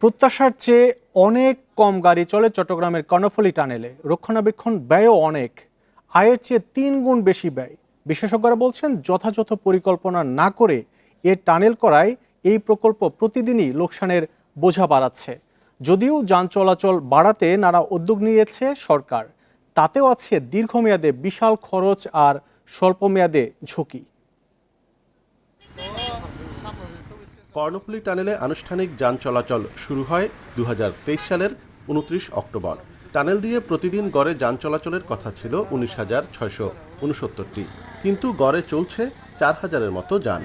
প্রত্যাশার চেয়ে অনেক কম গাড়ি চলে চট্টগ্রামের কর্ণফুলী টানেলে। রক্ষণাবেক্ষণ ব্যয়ও অনেক, আয়ের চেয়ে 3 গুণ বেশি ব্যয়। বিশেষজ্ঞরা বলছেন, যথাযথ পরিকল্পনা না করে টানেল করায় এই প্রকল্প প্রতিদিনই লোকসানের বোঝা বাড়াচ্ছে। যদিও যান চলাচল বাড়াতে নানা উদ্যোগ নিয়েছে সরকার, তাতেও আছে দীর্ঘমেয়াদে বিশাল খরচ আর স্বল্পমেয়াদে ঝুঁকি। কর্ণফুলী টানেলে আনুষ্ঠানিক যান চলাচল শুরু হয় 2023 সালের 29 অক্টোবর। টানেল দিয়ে প্রতিদিন গড়ে যান চলাচলের কথা ছিল 19,669টি, কিন্তু গড়ে চলছে 4,000-এর মতো যান।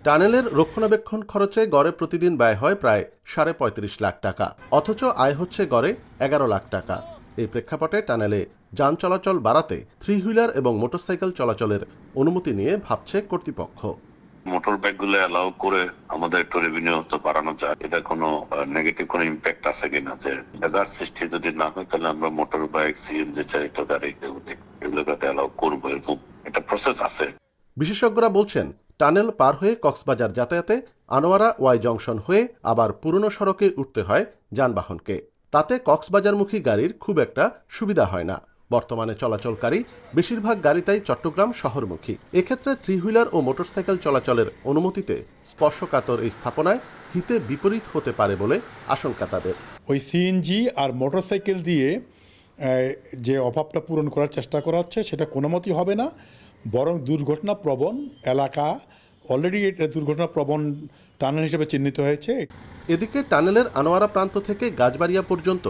টানেলের রক্ষণাবেক্ষণ খরচে গড়ে প্রতিদিন ব্যয় হয় প্রায় 35.5 লাখ টাকা, অথচ আয় হচ্ছে গড়ে 11 লাখ টাকা। এই প্রেক্ষাপটে টানেলে যান চলাচল বাড়াতে 3 হুইলার এবং মোটরসাইকেল চলাচলের অনুমতি নিয়ে ভাবছে কর্তৃপক্ষ। মোটর বাইক গুলো অ্যালাউ করে আমাদের একটু রেভিনিউ তো বাড়ানো যায়, এটা কোনো নেগেটিভ কোনো ইম্প্যাক্ট আছে কিনা, যে জায়গার সৃষ্টি যদি না হয় তাহলে আমরা মোটর বাইক, সিএনজি চালিত গাড়ি এগুলোকে অ্যালাউ করবো, এরকম একটা প্রসেস আছে। বিশেষজ্ঞরা বলছেন, টানেল পার হয়ে কক্সবাজার যাতায়াতে আনোয়ারা ওয়াই জংশন হয়ে আবার পুরনো সড়কে উঠতে হয় যানবাহনকে। তাতে কক্সবাজারমুখী গাড়ির খুব একটা সুবিধা হয় না। বর্তমানে চলাচলকারী বেশিরভাগ গাড়িটাই চট্টগ্রাম শহরমুখী। এক্ষেত্রে 3 হুইলার ও মোটরসাইকেল চলাচলের অনুমতিতে স্পর্শকাতর এই স্থাপনায় হিতে বিপরীত হতে পারে বলে আশঙ্কা তাদের। ওই সিএনজি আর মোটরসাইকেল দিয়ে যে অভাবটা পূরণ করার চেষ্টা করা হচ্ছে, সেটা কোনো মতেই হবে না, বরং দুর্ঘটনাপ্রবণ এলাকা, অলরেডি এটা দুর্ঘটনাপ্রবণ টানেল হিসেবে চিহ্নিত হয়েছে। এদিকে টানেলের আনোয়ারা প্রান্ত থেকে গাছবাড়িয়া পর্যন্ত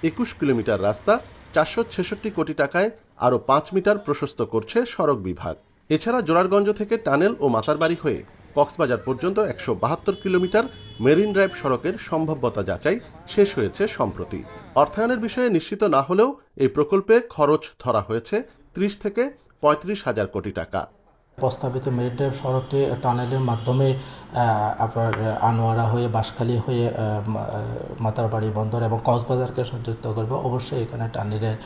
21 কিলোমিটার রাস্তা 466 কোটি টাকায় আরও 5 মিটার প্রশস্ত করছে সড়ক বিভাগ। এছাড়া জোরারগঞ্জ থেকে টানেল ও মাতারবাড়ি হয়ে কক্সবাজার পর্যন্ত 172 কিলোমিটার মেরিন ড্রাইভ সড়কের সম্ভাব্যতা যাচাই শেষ হয়েছে সম্প্রতি। অর্থায়নের বিষয়ে নিশ্চিত না হলেও এই প্রকল্পে খরচ ধরা হয়েছে 30 থেকে 35 হাজার কোটি টাকা। প্রস্তাবিত মেরিন ড্রাইভ সড়কটি টানেলের মাধ্যমে আপনার আনোয়ারা হয়ে বাঁশখালী হয়ে মাতারবাড়ি বন্দর এবং কক্সবাজারকে সংযুক্ত করবে। অবশ্যই এখানে টানেলের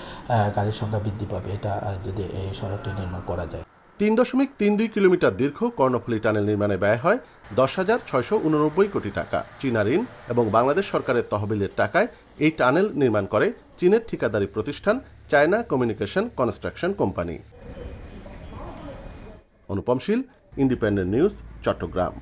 গাড়ির সংখ্যা বৃদ্ধি পাবে, এটা যদি এই সড়কটি নির্মাণ করা যায়। 3.32 কিলোমিটার দীর্ঘ কর্ণফুলী টানেল নির্মাণে ব্যয় হয় 10,689 কোটি টাকা। চীনা ঋণ এবং বাংলাদেশ সরকারের তহবিলের টাকায় এই টানেল নির্মাণ করে চীনের ঠিকাদারি প্রতিষ্ঠান চায়না কমিউনিকেশন কনস্ট্রাকশন কোম্পানি। অনুপম শীল, ইন্ডিপেন্ডেন্ট নিউজ, চট্টগ্রাম।